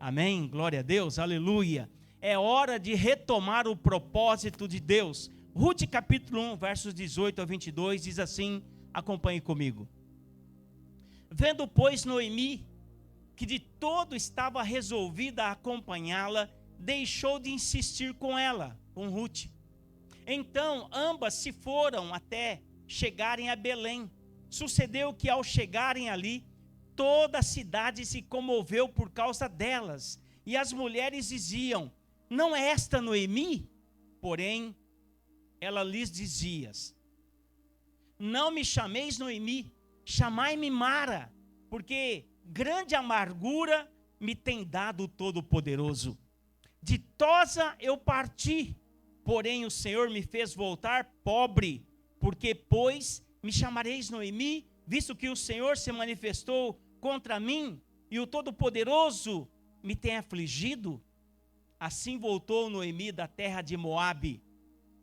Amém? Glória a Deus, aleluia. É hora de retomar o propósito de Deus. Ruth capítulo 1, versos 18 a 22, diz assim, acompanhe comigo. Vendo, pois, Noemi, que de todo estava resolvida a acompanhá-la, deixou de insistir com ela, com Ruth. Então, ambas se foram até chegarem a Belém. Sucedeu que ao chegarem ali, toda a cidade se comoveu por causa delas. E as mulheres diziam, não é esta Noemi? Porém, ela lhes dizia, não me chameis Noemi, chamai-me Mara, porque grande amargura me tem dado o Todo-Poderoso. Ditosa eu parti, porém o Senhor me fez voltar pobre, porque, pois, me chamareis Noemi, visto que o Senhor se manifestou contra mim, e o Todo-Poderoso me tem afligido. Assim voltou Noemi da terra de Moabe,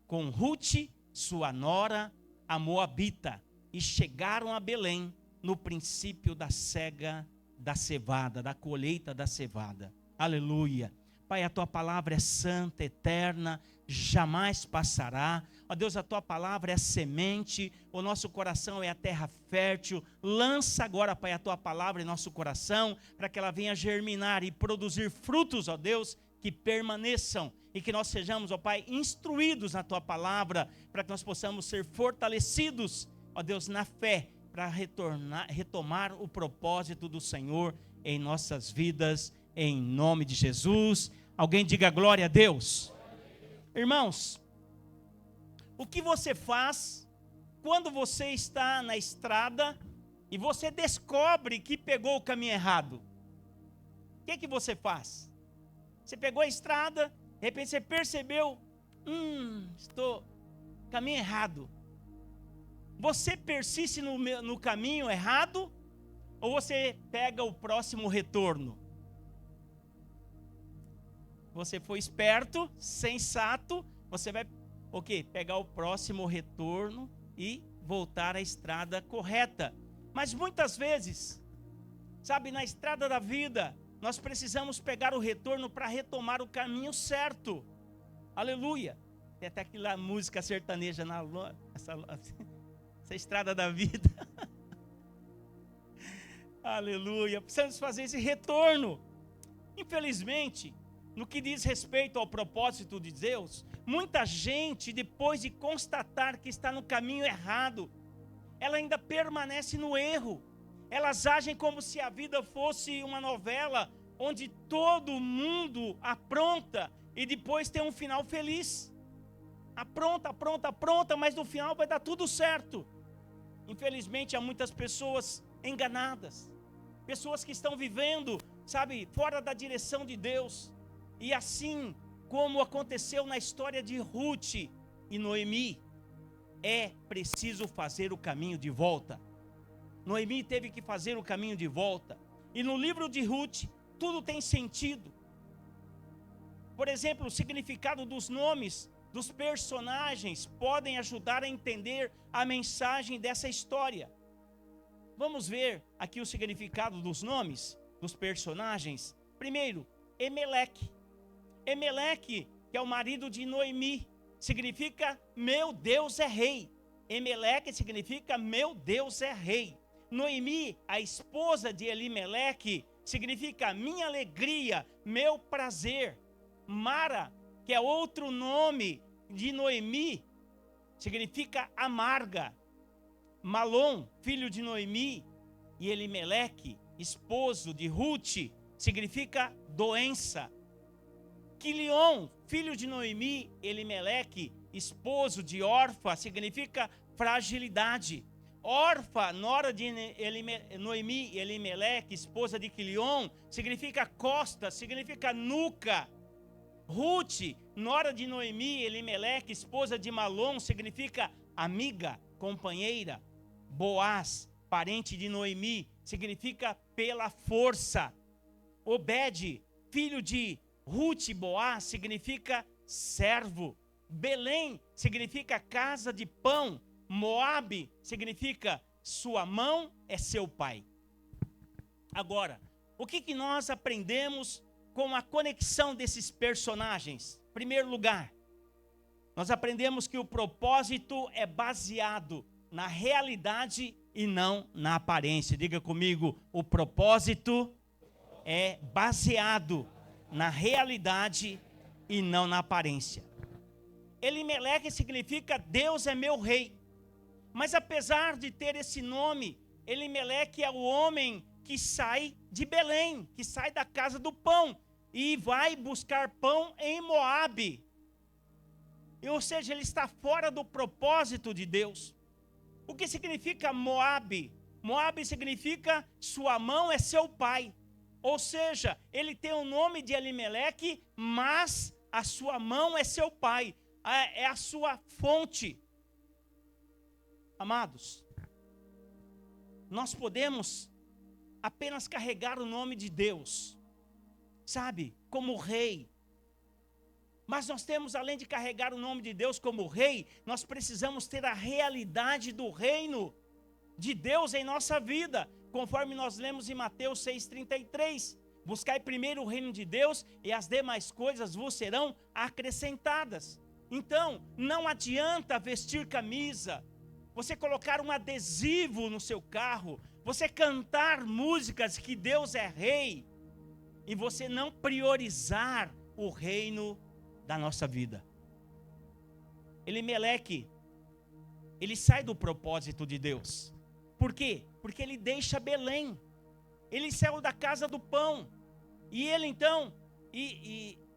com Ruth, sua nora, a Moabita, e chegaram a Belém, no princípio da cega da cevada, da colheita da cevada. Aleluia. Pai, a tua palavra é santa, eterna, jamais passará. Ó Deus, a tua palavra é semente, o nosso coração é a terra fértil. Lança agora, Pai, a tua palavra em nosso coração, para que ela venha germinar e produzir frutos, ó Deus, que permaneçam e que nós sejamos, ó Pai, instruídos na tua palavra, para que nós possamos ser fortalecidos, ó Deus, na fé, para retomar o propósito do Senhor em nossas vidas, em nome de Jesus. Alguém diga glória a Deus. Irmãos, o que você faz quando você está na estrada e você descobre que pegou o caminho errado? O que você faz? Você pegou a estrada, de repente você percebeu, estou caminho errado. Você persiste no caminho errado ou você pega o próximo retorno? Você foi esperto, sensato, você vai pegar o próximo retorno e voltar à estrada correta. Mas muitas vezes, sabe, na estrada da vida, nós precisamos pegar o retorno para retomar o caminho certo. Aleluia. Tem até aquela música sertaneja na essa estrada da vida. Aleluia. Precisamos fazer esse retorno. Infelizmente, no que diz respeito ao propósito de Deus, muita gente, depois de constatar que está no caminho errado, ela ainda permanece no erro. Elas agem como se a vida fosse uma novela, onde todo mundo apronta e depois tem um final feliz. Apronta, mas no final vai dar tudo certo. Infelizmente, há muitas pessoas enganadas, pessoas que estão vivendo, sabe, fora da direção de Deus. E assim como aconteceu na história de Ruth e Noemi, é preciso fazer o caminho de volta. Noemi teve que fazer o caminho de volta. E no livro de Ruth, tudo tem sentido. Por exemplo, o significado dos nomes dos personagens podem ajudar a entender a mensagem dessa história. Vamos ver aqui o significado dos nomes dos personagens. Primeiro, Emeleque. Emeleque, que é o marido de Noemi, significa meu Deus é rei. Emeleque significa meu Deus é rei. Noemi, a esposa de Elimeleque, significa minha alegria, meu prazer. Mara, que é outro nome de Noemi, significa amarga. Malom, filho de Noemi, e Elimeleque, esposo de Ruth, significa doença. Quilion, filho de Noemi, Elimeleque, esposo de Orfa, significa fragilidade. Orfa, nora de Noemi e Elimeleque, esposa de Quilion, significa costa, significa nuca. Ruth, nora de Noemi e Elimeleque, esposa de Malom, significa amiga, companheira. Boaz, parente de Noemi, significa pela força. Obed, filho de Ruth e Boaz, significa servo. Belém significa casa de pão. Moabe significa sua mão é seu pai. Agora, o que nós aprendemos com a conexão desses personagens? Em primeiro lugar, nós aprendemos que o propósito é baseado na realidade e não na aparência. Diga comigo, o propósito é baseado na realidade e não na aparência. Elimeleque significa Deus é meu rei. Mas apesar de ter esse nome, Elimeleque é o homem que sai de Belém, que sai da casa do pão e vai buscar pão em Moabe. Ou seja, ele está fora do propósito de Deus. O que significa Moabe? Moabe significa sua mão é seu pai. Ou seja, ele tem o nome de Elimeleque, mas a sua mão é seu pai, é a sua fonte. Amados, nós podemos apenas carregar o nome de Deus, sabe, como rei. Mas nós temos, além de carregar o nome de Deus como rei, nós precisamos ter a realidade do reino de Deus em nossa vida, conforme nós lemos em Mateus 6,33. Buscai primeiro o reino de Deus e as demais coisas vos serão acrescentadas. Então, não adianta vestir camisa, você colocar um adesivo no seu carro, você cantar músicas que Deus é rei, e você não priorizar o reino da nossa vida. Elimeleque, ele sai do propósito de Deus. Por quê? Porque ele deixa Belém. Ele saiu da casa do pão. E ele então,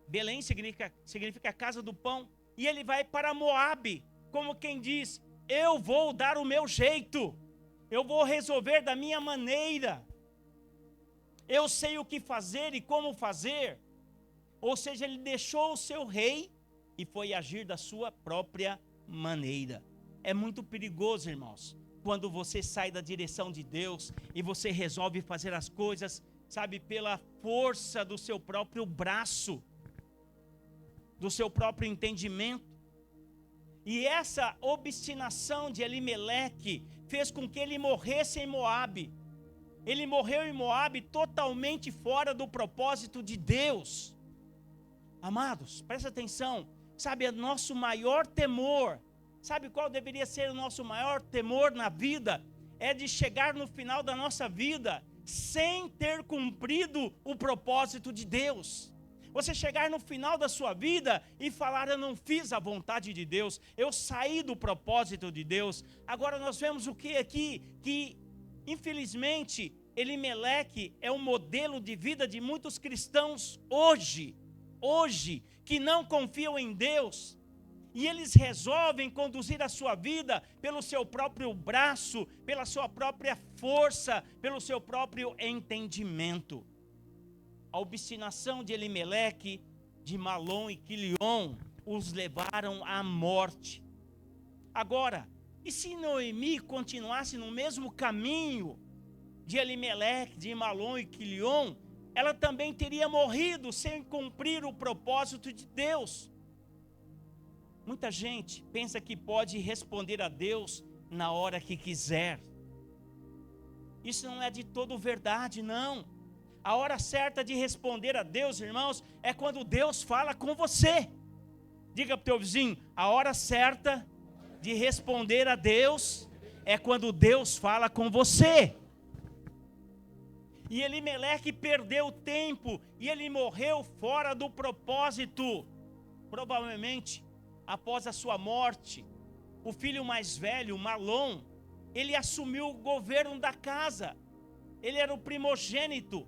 Belém significa casa do pão. E ele vai para Moabe, como quem diz, eu vou dar o meu jeito. Eu vou resolver da minha maneira. Eu sei o que fazer e como fazer. Ou seja, ele deixou o seu rei e foi agir da sua própria maneira. É muito perigoso, irmãos, quando você sai da direção de Deus e você resolve fazer as coisas, sabe, pela força do seu próprio braço, do seu próprio entendimento. E essa obstinação de Elimeleque fez com que ele morresse em Moabe. Ele morreu em Moabe totalmente fora do propósito de Deus. Amados, presta atenção, sabe, nosso maior temor, sabe qual deveria ser o nosso maior temor na vida? É de chegar no final da nossa vida sem ter cumprido o propósito de Deus. Você chegar no final da sua vida e falar, eu não fiz a vontade de Deus, eu saí do propósito de Deus. Agora nós vemos o que aqui? Que infelizmente Elimeleque é um modelo de vida de muitos cristãos hoje, que não confiam em Deus, e eles resolvem conduzir a sua vida pelo seu próprio braço, pela sua própria força, pelo seu próprio entendimento. A obstinação de Elimeleque, de Malom e Quilion os levaram à morte. Agora, e se Noemi continuasse no mesmo caminho de Elimeleque, de Malom e Quilion, ela também teria morrido sem cumprir o propósito de Deus. Muita gente pensa que pode responder a Deus na hora que quiser. Isso não é de todo verdade, não. A hora certa de responder a Deus, irmãos, é quando Deus fala com você. Diga para o teu vizinho, a hora certa de responder a Deus é quando Deus fala com você. E Elimeleque perdeu tempo e ele morreu fora do propósito. Provavelmente, após a sua morte, o filho mais velho, Malom, ele assumiu o governo da casa. Ele era o primogênito.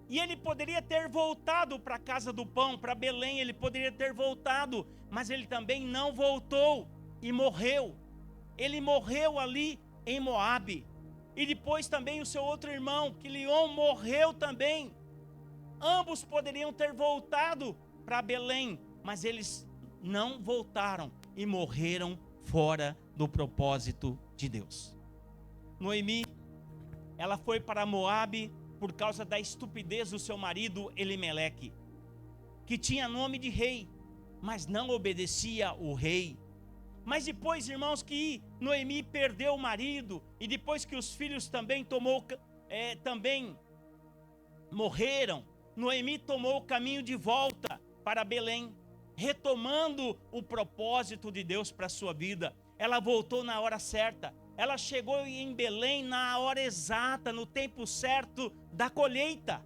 E ele poderia ter voltado para a casa do pão, para Belém, ele poderia ter voltado, mas ele também não voltou e morreu. Ele morreu ali em Moabe. E depois também o seu outro irmão, Quilion, morreu também. Ambos poderiam ter voltado para Belém, mas eles não voltaram e morreram fora do propósito de Deus. Noemi, ela foi para Moabe por causa da estupidez do seu marido Elimeleque, que tinha nome de rei, mas não obedecia o rei. Mas depois, irmãos, que Noemi perdeu o marido, e depois que os filhos também morreram, Noemi tomou o caminho de volta para Belém, retomando o propósito de Deus para a sua vida. Ela voltou na hora certa. Ela chegou em Belém na hora exata, no tempo certo da colheita.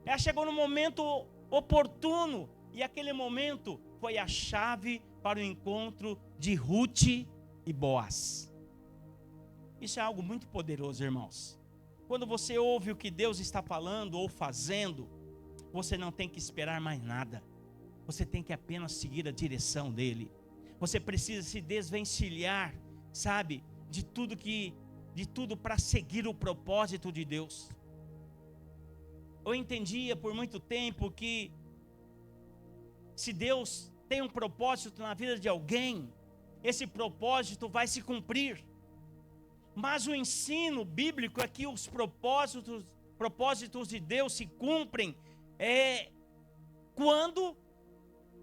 Ela chegou no momento oportuno. E aquele momento foi a chave para o encontro de Ruth e Boaz. Isso é algo muito poderoso, irmãos. Quando você ouve o que Deus está falando ou fazendo, você não tem que esperar mais nada. Você tem que apenas seguir a direção dele. Você precisa se desvencilhar, sabe, de tudo para seguir o propósito de Deus. Eu entendia por muito tempo que se Deus tem um propósito na vida de alguém, esse propósito vai se cumprir. Mas o ensino bíblico é que os propósitos de Deus se cumprem quando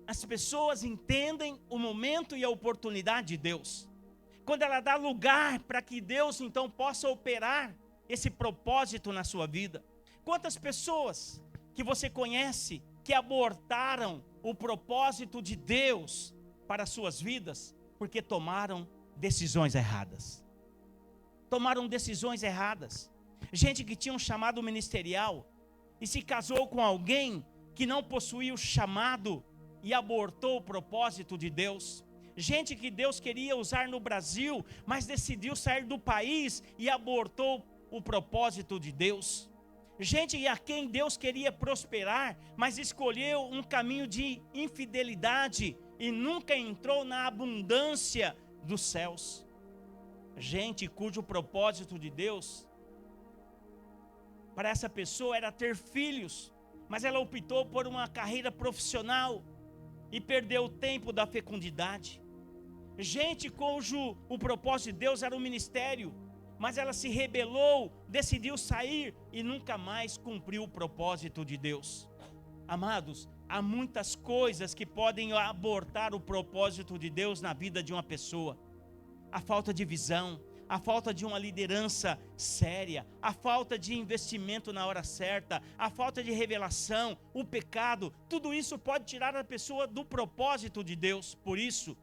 as pessoas entendem o momento e a oportunidade de Deus. Quando ela dá lugar para que Deus então possa operar esse propósito na sua vida. Quantas pessoas que você conhece que abortaram o propósito de Deus para as suas vidas porque tomaram decisões erradas? Tomaram decisões erradas. Gente que tinha um chamado ministerial e se casou com alguém que não possuía o chamado e abortou o propósito de Deus. Gente que Deus queria usar no Brasil, mas decidiu sair do país e abortou o propósito de Deus. Gente a quem Deus queria prosperar, mas escolheu um caminho de infidelidade e nunca entrou na abundância dos céus. Gente cujo propósito de Deus para essa pessoa era ter filhos, mas ela optou por uma carreira profissional e perdeu o tempo da fecundidade. Gente cujo o propósito de Deus era o ministério, mas ela se rebelou, decidiu sair e nunca mais cumpriu o propósito de Deus. Amados, há muitas coisas que podem abortar o propósito de Deus na vida de uma pessoa. A falta de visão, a falta de uma liderança séria, a falta de investimento na hora certa, a falta de revelação, o pecado, tudo isso pode tirar a pessoa do propósito de Deus. Por isso,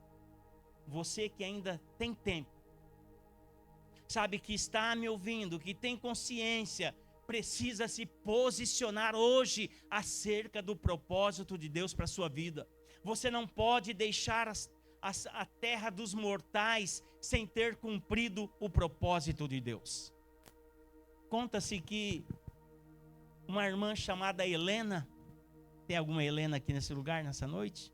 você que ainda tem tempo, sabe, que está me ouvindo, que tem consciência, precisa se posicionar hoje acerca do propósito de Deus para a sua vida. Você não pode deixar a terra dos mortais sem ter cumprido o propósito de Deus. Conta-se que uma irmã chamada Helena, tem alguma Helena aqui nesse lugar, nessa noite?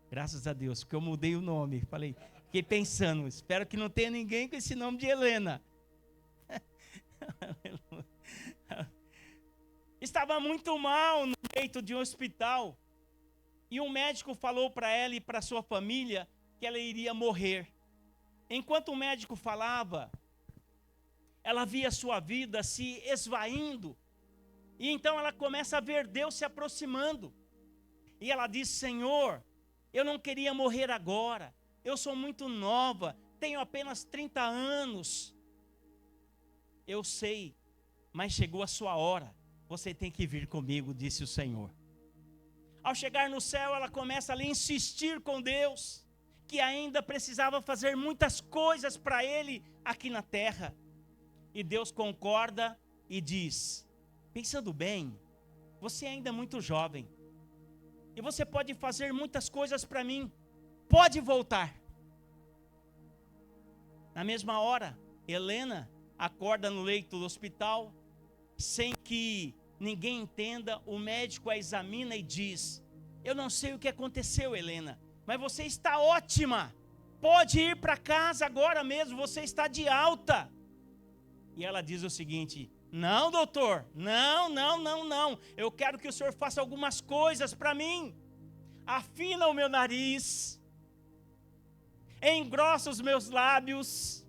Graças a Deus, porque eu mudei o nome. Fiquei pensando, espero que não tenha ninguém com esse nome de Helena. Estava muito mal no leito de um hospital. E um médico falou para ela e para sua família que ela iria morrer. Enquanto o médico falava, ela via sua vida se esvaindo. E então ela começa a ver Deus se aproximando. E ela diz: Senhor, eu não queria morrer agora. Eu sou muito nova, tenho apenas 30 anos. Eu sei, mas chegou a sua hora. Você tem que vir comigo, disse o Senhor. Ao chegar no céu, ela começa a insistir com Deus, que ainda precisava fazer muitas coisas para Ele aqui na terra. E Deus concorda e diz: pensando bem, você ainda é muito jovem, e você pode fazer muitas coisas para mim, pode voltar. Na mesma hora, Helena acorda no leito do hospital, sem que ninguém entenda. O médico a examina e diz: eu não sei o que aconteceu, Helena, mas você está ótima, pode ir para casa agora mesmo, você está de alta. E ela diz o seguinte: não, doutor, não, eu quero que o senhor faça algumas coisas para mim. Afina o meu nariz, engrossa os meus lábios,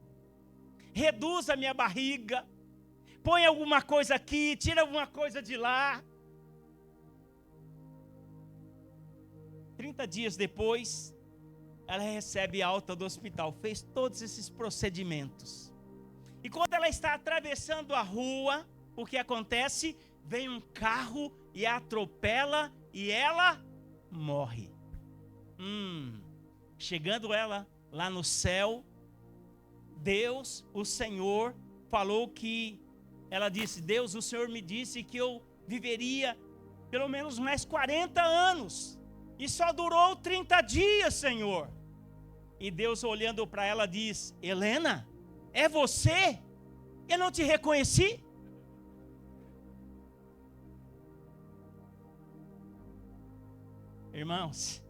reduz a minha barriga, põe alguma coisa aqui, tira alguma coisa de lá. 30 dias depois, ela recebe alta do hospital, fez todos esses procedimentos. E quando ela está atravessando a rua, o que acontece? Vem um carro e a atropela e ela morre. Chegando ela lá no céu, Deus, o Senhor, falou que, ela disse, Deus, o Senhor me disse que eu viveria pelo menos mais 40 anos, e só durou 30 dias, Senhor. E Deus, olhando para ela, diz, Helena, é você? Eu não te reconheci? Irmãos,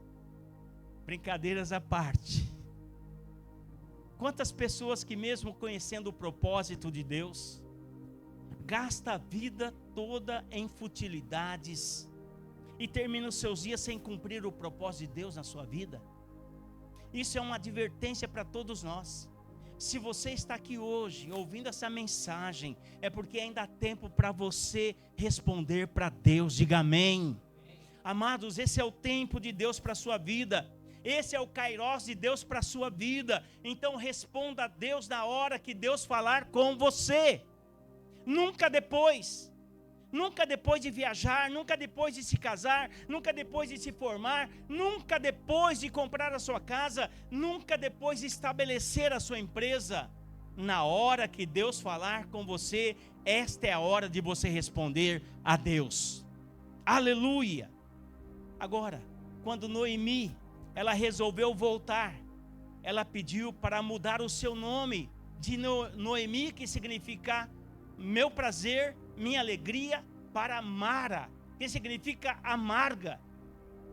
brincadeiras à parte, quantas pessoas que mesmo conhecendo o propósito de Deus, gasta a vida toda em futilidades e termina os seus dias sem cumprir o propósito de Deus na sua vida? Isso é uma advertência para todos nós. Se você está aqui hoje ouvindo essa mensagem, é porque ainda há tempo para você responder para Deus. Diga amém. Amados, esse é o tempo de Deus para a sua vida. Esse é o Kairos de Deus para a sua vida. Então responda a Deus na hora que Deus falar com você. Nunca depois. Nunca depois de viajar, nunca depois de se casar, nunca depois de se formar, nunca depois de comprar a sua casa, nunca depois de estabelecer a sua empresa. Na hora que Deus falar com você, esta é a hora de você responder a Deus. Aleluia! Agora, quando Noemi, ela resolveu voltar, ela pediu para mudar o seu nome de Noemi, que significa meu prazer, minha alegria, para Mara, que significa amarga.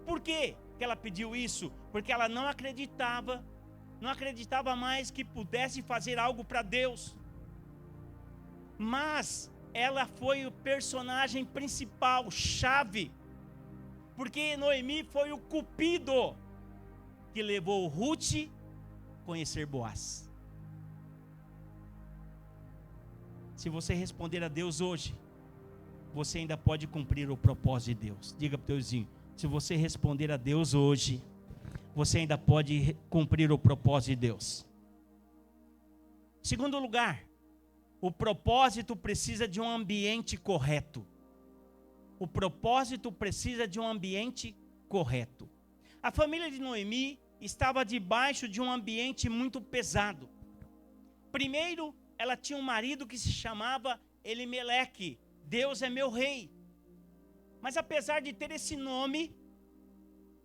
Por quê que ela pediu isso? Porque ela não acreditava mais que pudesse fazer algo para Deus. Mas ela foi o personagem principal, chave, porque Noemi foi o cupido que levou Ruth a conhecer Boaz. Se você responder a Deus hoje, você ainda pode cumprir o propósito de Deus. Diga para o teu vizinho, se você responder a Deus hoje, você ainda pode cumprir o propósito de Deus. Segundo lugar, o propósito precisa de um ambiente correto. O propósito precisa de um ambiente correto. A família de Noemi estava debaixo de um ambiente muito pesado. Primeiro, ela tinha um marido que se chamava Elimeleque, Deus é meu rei. Mas apesar de ter esse nome,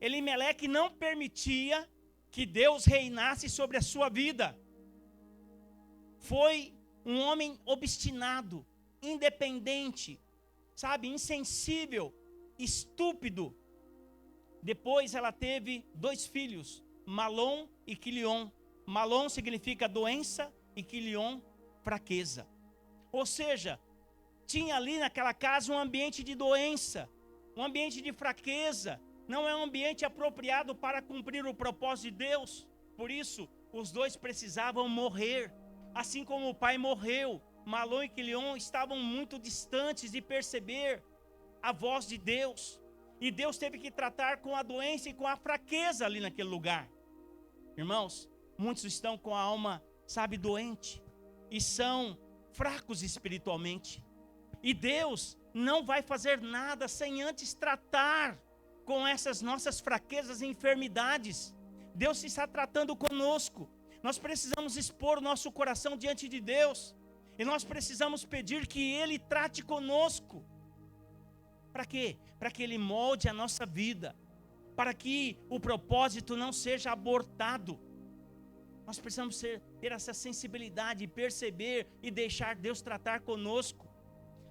Elimeleque não permitia que Deus reinasse sobre a sua vida. Foi um homem obstinado, independente, insensível, estúpido. Depois ela teve 2 filhos, Malom e Quilion. Malom significa doença e Quilion, fraqueza. Ou seja, tinha ali naquela casa um ambiente de doença, um ambiente de fraqueza. Não é um ambiente apropriado para cumprir o propósito de Deus. Por isso, os 2 precisavam morrer. Assim como o pai morreu, Malom e Quilion estavam muito distantes de perceber a voz de Deus. E Deus teve que tratar com a doença e com a fraqueza ali naquele lugar. Irmãos, muitos estão com a alma, doente. E são fracos espiritualmente. E Deus não vai fazer nada sem antes tratar com essas nossas fraquezas e enfermidades. Deus está tratando conosco. Nós precisamos expor o nosso coração diante de Deus. E nós precisamos pedir que Ele trate conosco. Para quê? Para que Ele molde a nossa vida. Para que o propósito não seja abortado. Nós precisamos ter essa sensibilidade, perceber e deixar Deus tratar conosco.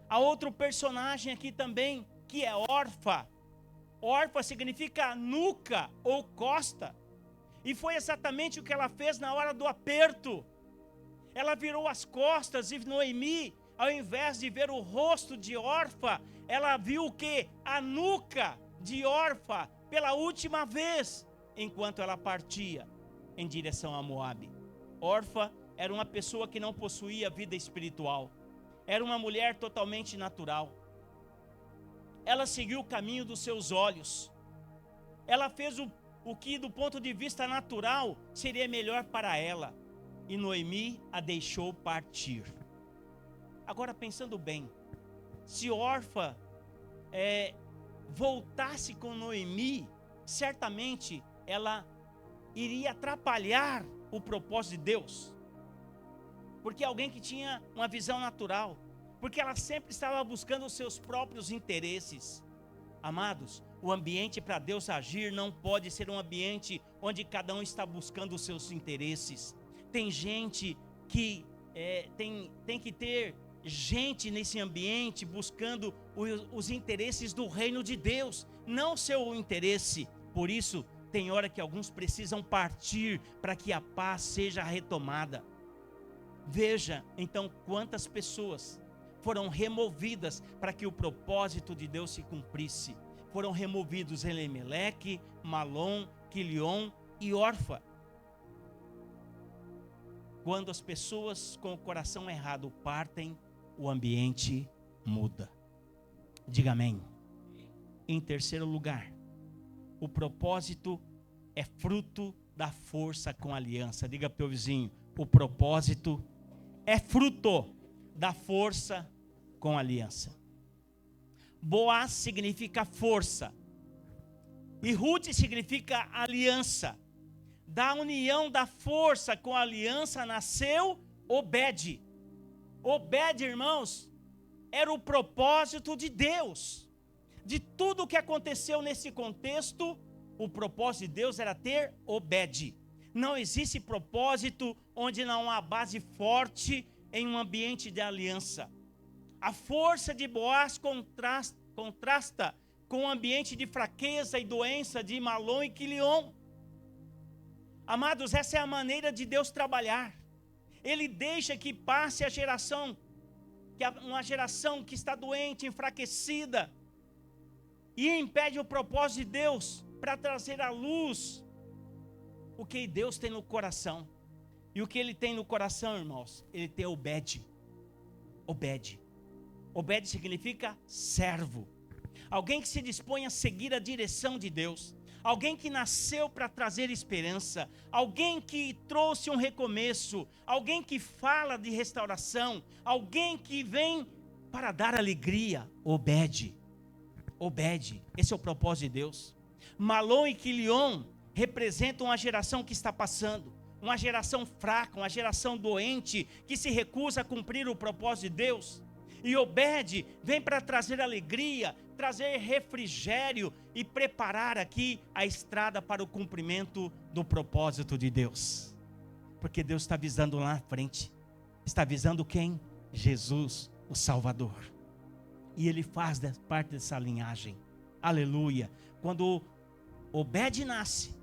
Há outro personagem aqui também, que é Orfa. Orfa significa nuca ou costa. E foi exatamente o que ela fez na hora do aperto. Ela virou as costas e Noemi, ao invés de ver o rosto de Orfa, ela viu o quê? A nuca de Orfa pela última vez, enquanto ela partia em direção a Moabe. Orfa era uma pessoa que não possuía vida espiritual. Era uma mulher totalmente natural. Ela seguiu o caminho dos seus olhos. Ela fez o que do ponto de vista natural seria melhor para ela. E Noemi a deixou partir. Agora pensando bem, se Orfa voltasse com Noemi, certamente ela iria atrapalhar o propósito de Deus. Porque alguém que tinha uma visão natural, porque ela sempre estava buscando os seus próprios interesses. Amados, o ambiente para Deus agir não pode ser um ambiente onde cada um está buscando os seus interesses. Tem gente que tem que ter gente nesse ambiente buscando os interesses do reino de Deus, não seu interesse. Por isso, tem hora que alguns precisam partir para que a paz seja retomada. Veja, então, quantas pessoas foram removidas para que o propósito de Deus se cumprisse. Foram removidos Elimeleque, Malom, Quilion e Orfa. Quando as pessoas com o coração errado partem, o ambiente muda. Diga amém. Em terceiro lugar, o propósito é fruto da força com aliança. Diga para o teu vizinho, o propósito é fruto da força com aliança. Boaz significa força e Ruth significa aliança. Da união da força com a aliança nasceu Obed. Obed, irmãos, era o propósito de Deus. De tudo o que aconteceu nesse contexto, o propósito de Deus era ter Obed. Não existe propósito onde não há base forte em um ambiente de aliança. A força de Boaz contrasta com o ambiente de fraqueza e doença de Malom e Quilion. Amados, essa é a maneira de Deus trabalhar. Ele deixa que passe a geração, uma geração que está doente, enfraquecida, e impede o propósito de Deus para trazer à luz o que Deus tem no coração. E o que ele tem no coração, irmãos? Ele tem Obed. Obed. Obed significa servo. Alguém que se dispõe a seguir a direção de Deus. Alguém que nasceu para trazer esperança. Alguém que trouxe um recomeço. Alguém que fala de restauração. Alguém que vem para dar alegria. Obed. Obed. Esse é o propósito de Deus. Malom e Quilion representam uma geração que está passando. Uma geração fraca, uma geração doente, que se recusa a cumprir o propósito de Deus. E Obed vem para trazer alegria, trazer refrigério e preparar aqui a estrada para o cumprimento do propósito de Deus. Porque Deus está visando lá na frente. Está visando quem? Jesus, o Salvador. E Ele faz parte dessa linhagem. Aleluia. Quando Obed nasce,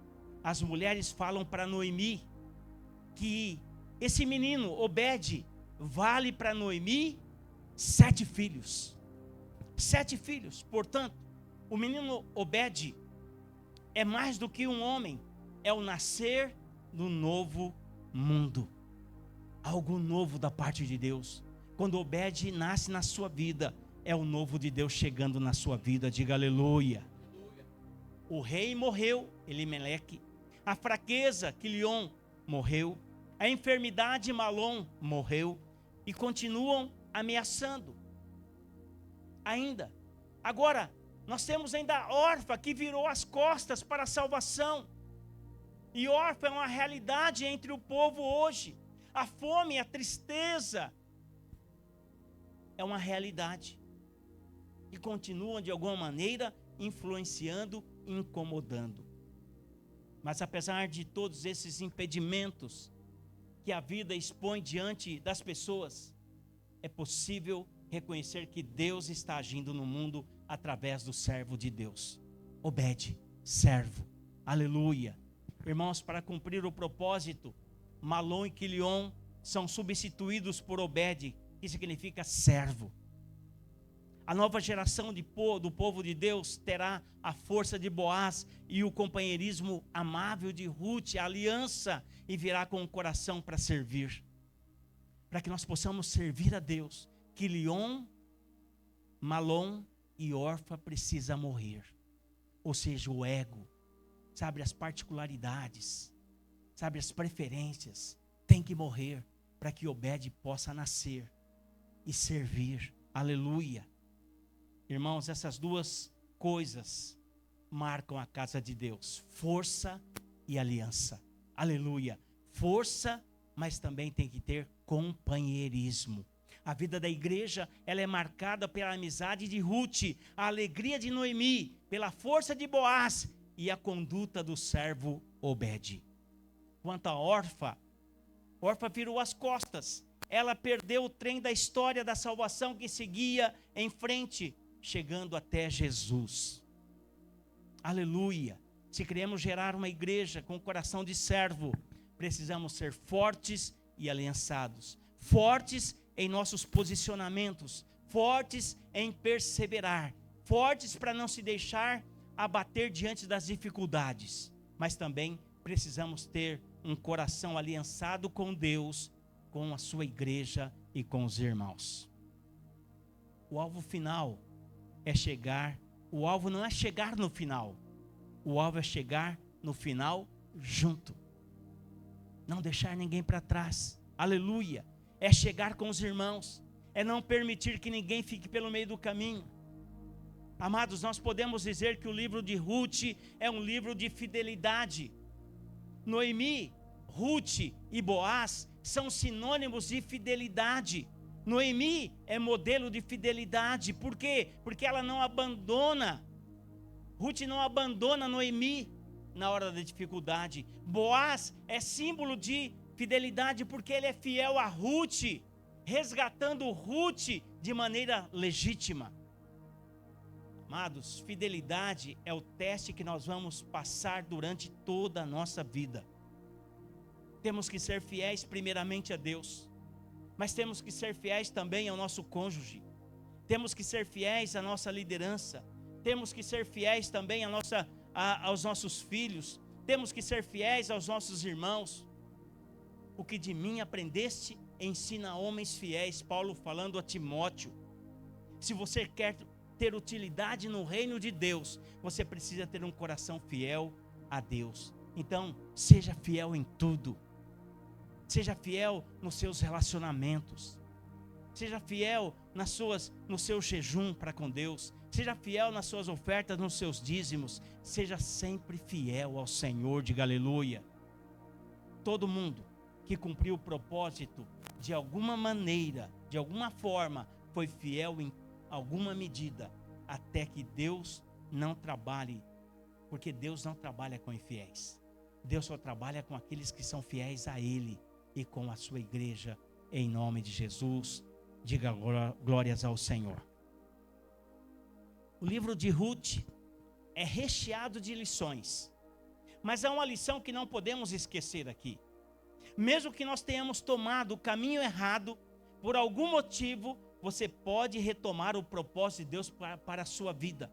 as mulheres falam para Noemi que esse menino, Obed, vale para Noemi 7 filhos. 7 filhos. Portanto, o menino Obed é mais do que um homem. É o nascer do novo mundo. Algo novo da parte de Deus. Quando Obed nasce na sua vida, é o novo de Deus chegando na sua vida. Diga aleluia. O rei morreu, Elimeleque. A fraqueza, Quilion, morreu. A enfermidade, Malom, morreu. E continuam ameaçando. Ainda. Agora, nós temos ainda Orfa, que virou as costas para a salvação. E Orfa é uma realidade entre o povo hoje. A fome, a tristeza é uma realidade. E continuam de alguma maneira influenciando, incomodando. Mas apesar de todos esses impedimentos que a vida expõe diante das pessoas, é possível reconhecer que Deus está agindo no mundo através do servo de Deus. Obed, servo. Aleluia. Irmãos, para cumprir o propósito, Malom e Quilion são substituídos por Obed, que significa servo. A nova geração do povo de Deus terá a força de Boaz e o companheirismo amável de Ruth, a aliança, e virá com o coração para servir. Para que nós possamos servir a Deus, Quilion, Malom e Orfa precisa morrer. Ou seja, o ego, sabe, as particularidades, sabe, as preferências, tem que morrer para que Obed possa nascer e servir. Aleluia. Irmãos, essas duas coisas marcam a casa de Deus: força e aliança. Aleluia. Força, mas também tem que ter companheirismo. A vida da igreja, ela é marcada pela amizade de Ruth, a alegria de Noemi, pela força de Boaz e a conduta do servo Obed. Quanto a Orfa virou as costas. Ela perdeu o trem da história da salvação que seguia em frente, chegando até Jesus. Aleluia. Se queremos gerar uma igreja com coração de servo, precisamos ser fortes e aliançados. Fortes em nossos posicionamentos, fortes em perseverar, fortes para não se deixar abater diante das dificuldades, mas também precisamos ter um coração aliançado com Deus, com a sua igreja e com os irmãos. O alvo final é chegar, o alvo não é chegar no final, o alvo é chegar no final junto, não deixar ninguém para trás. Aleluia. É chegar com os irmãos, é não permitir que ninguém fique pelo meio do caminho. Amados, nós podemos dizer que o livro de Ruth é um livro de fidelidade. Noemi, Ruth e Boaz são sinônimos de fidelidade. Noemi é modelo de fidelidade. Por quê? Porque ela não abandona. Ruth não abandona Noemi na hora da dificuldade. Boaz é símbolo de fidelidade porque ele é fiel a Ruth, resgatando Ruth de maneira legítima. Amados, fidelidade é o teste que nós vamos passar durante toda a nossa vida. Temos que ser fiéis primeiramente a Deus, mas temos que ser fiéis também ao nosso cônjuge. Temos que ser fiéis à nossa liderança. Temos que ser fiéis também aos nossos filhos. Temos que ser fiéis aos nossos irmãos. O que de mim aprendeste, ensina a homens fiéis. Paulo falando a Timóteo. Se você quer ter utilidade no reino de Deus, você precisa ter um coração fiel a Deus. Então, seja fiel em tudo. Seja fiel nos seus relacionamentos. Seja fiel no seu jejum para com Deus. Seja fiel nas suas ofertas, nos seus dízimos. Seja sempre fiel ao Senhor, diga aleluia. Todo mundo que cumpriu o propósito de alguma maneira, de alguma forma, foi fiel em alguma medida, até que Deus não trabalhe, porque Deus não trabalha com infiéis. Deus só trabalha com aqueles que são fiéis a Ele e com a sua igreja, em nome de Jesus. Diga glórias ao Senhor. O livro de Ruth é recheado de lições, mas há uma lição que não podemos esquecer aqui. Mesmo que nós tenhamos tomado o caminho errado, por algum motivo, você pode retomar o propósito de Deus para a sua vida.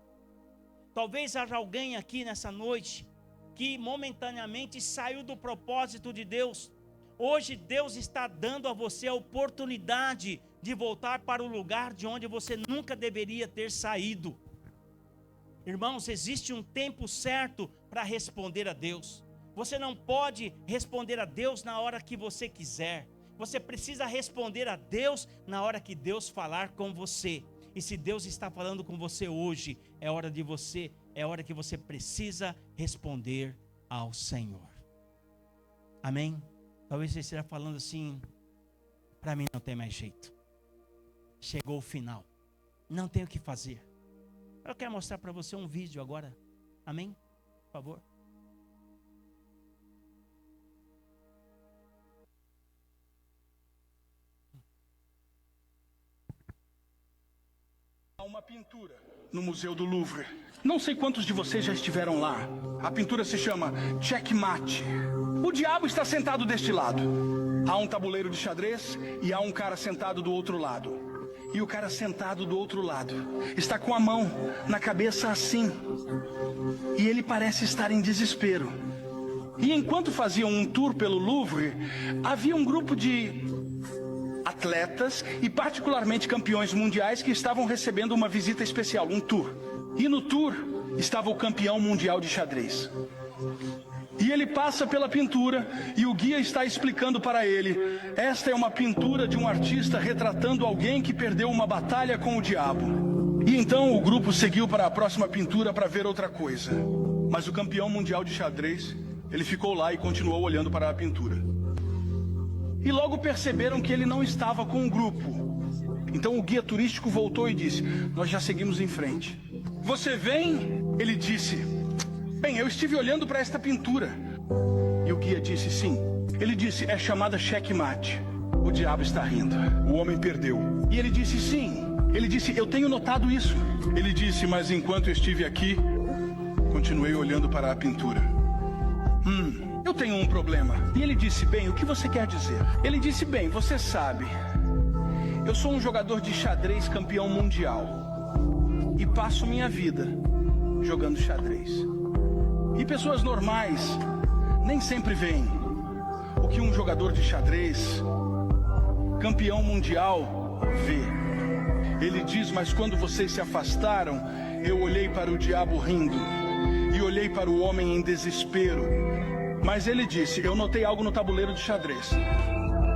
Talvez haja alguém aqui nessa noite que momentaneamente saiu do propósito de Deus. Hoje Deus está dando a você a oportunidade de voltar para o lugar de onde você nunca deveria ter saído. Irmãos, existe um tempo certo para responder a Deus. Você não pode responder a Deus na hora que você quiser. Você precisa responder a Deus na hora que Deus falar com você. E se Deus está falando com você hoje, é hora que você precisa responder ao Senhor. Amém? Talvez você esteja falando assim: para mim não tem mais jeito. Chegou o final. Não tenho o que fazer. Eu quero mostrar para você um vídeo agora. Amém? Por favor. Uma pintura no Museu do Louvre. Não sei quantos de vocês já estiveram lá. A pintura se chama Checkmate. O diabo está sentado deste lado. Há um tabuleiro de xadrez e há um cara sentado do outro lado. E o cara sentado do outro lado está com a mão na cabeça assim. E ele parece estar em desespero. E enquanto faziam um tour pelo Louvre, havia um grupo de atletas e particularmente campeões mundiais que estavam recebendo uma visita especial, um tour. E no tour estava o campeão mundial de xadrez. E ele passa pela pintura e o guia está explicando para ele: esta é uma pintura de um artista retratando alguém que perdeu uma batalha com o diabo. E Então o grupo seguiu para a próxima pintura para ver outra coisa. Mas o campeão mundial de xadrez, ele ficou lá e continuou olhando para a pintura. E logo perceberam que ele não estava com o grupo. Então o guia turístico voltou e disse: nós já seguimos em frente. Você vem? Ele disse: bem, eu estive olhando para esta pintura. E o guia disse: sim. Ele disse: é chamada checkmate. O diabo está rindo. O homem perdeu. E ele disse: sim. Ele disse: eu tenho notado isso. Ele disse: mas enquanto eu estive aqui, continuei olhando para a pintura. Eu tenho um problema. E ele disse: bem, o que você quer dizer? Ele disse: bem, você sabe, eu sou um jogador de xadrez campeão mundial. E passo minha vida jogando xadrez. E pessoas normais nem sempre veem o que um jogador de xadrez campeão mundial vê. Ele diz: mas quando vocês se afastaram, eu olhei para o diabo rindo e olhei para o homem em desespero. Mas ele disse: eu notei algo no tabuleiro de xadrez.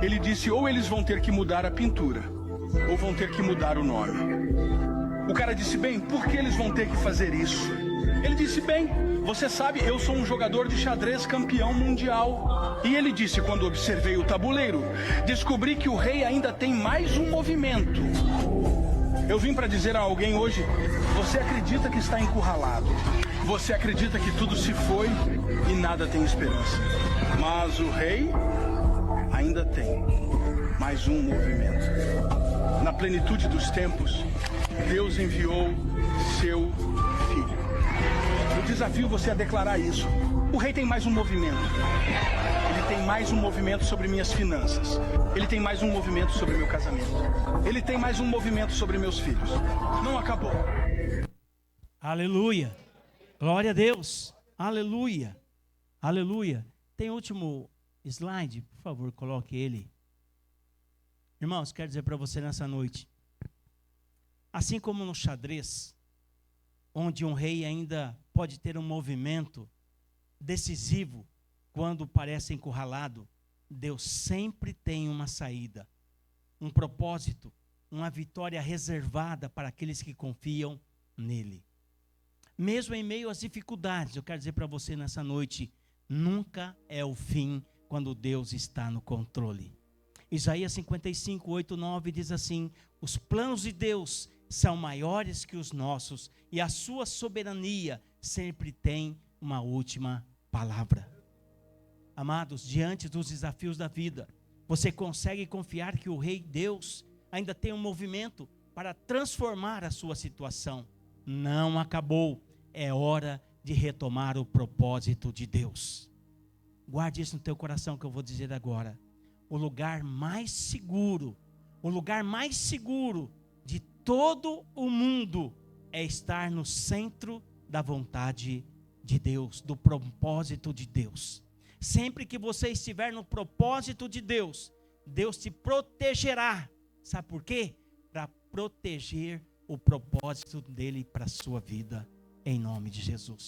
Ele disse: ou eles vão ter que mudar a pintura, ou vão ter que mudar o nome. O cara disse: bem, por que eles vão ter que fazer isso? Ele disse: bem, você sabe, eu sou um jogador de xadrez campeão mundial. E ele disse: quando observei o tabuleiro, descobri que o rei ainda tem mais um movimento. Eu vim para dizer a alguém hoje: você acredita que está encurralado. Você acredita que tudo se foi e nada tem esperança. Mas o rei ainda tem mais um movimento. Na plenitude dos tempos, Deus enviou seu filho. Eu desafio você a declarar isso. O rei tem mais um movimento. Ele tem mais um movimento sobre minhas finanças. Ele tem mais um movimento sobre meu casamento. Ele tem mais um movimento sobre meus filhos. Não acabou. Aleluia. Glória a Deus. Aleluia. Aleluia. Tem o último slide, por favor, coloque ele. Irmãos, quero dizer para você nessa noite, assim como no xadrez, onde um rei ainda pode ter um movimento decisivo quando parece encurralado, Deus sempre tem uma saída, um propósito, uma vitória reservada para aqueles que confiam nele. Mesmo em meio às dificuldades, eu quero dizer para você nessa noite, nunca é o fim quando Deus está no controle. Isaías 55, 8, 9 diz assim: os planos de Deus são maiores que os nossos e a sua soberania sempre tem uma última palavra. Amados, diante dos desafios da vida, você consegue confiar que o Rei Deus ainda tem um movimento para transformar a sua situação. Não acabou, é hora de retomar o propósito de Deus. Guarde isso no teu coração que eu vou dizer agora. O lugar mais seguro de todo o mundo é estar no centro da vontade de Deus, do propósito de Deus. Sempre que você estiver no propósito de Deus, Deus te protegerá. Sabe por quê? Para proteger o propósito dele para a sua vida, em nome de Jesus.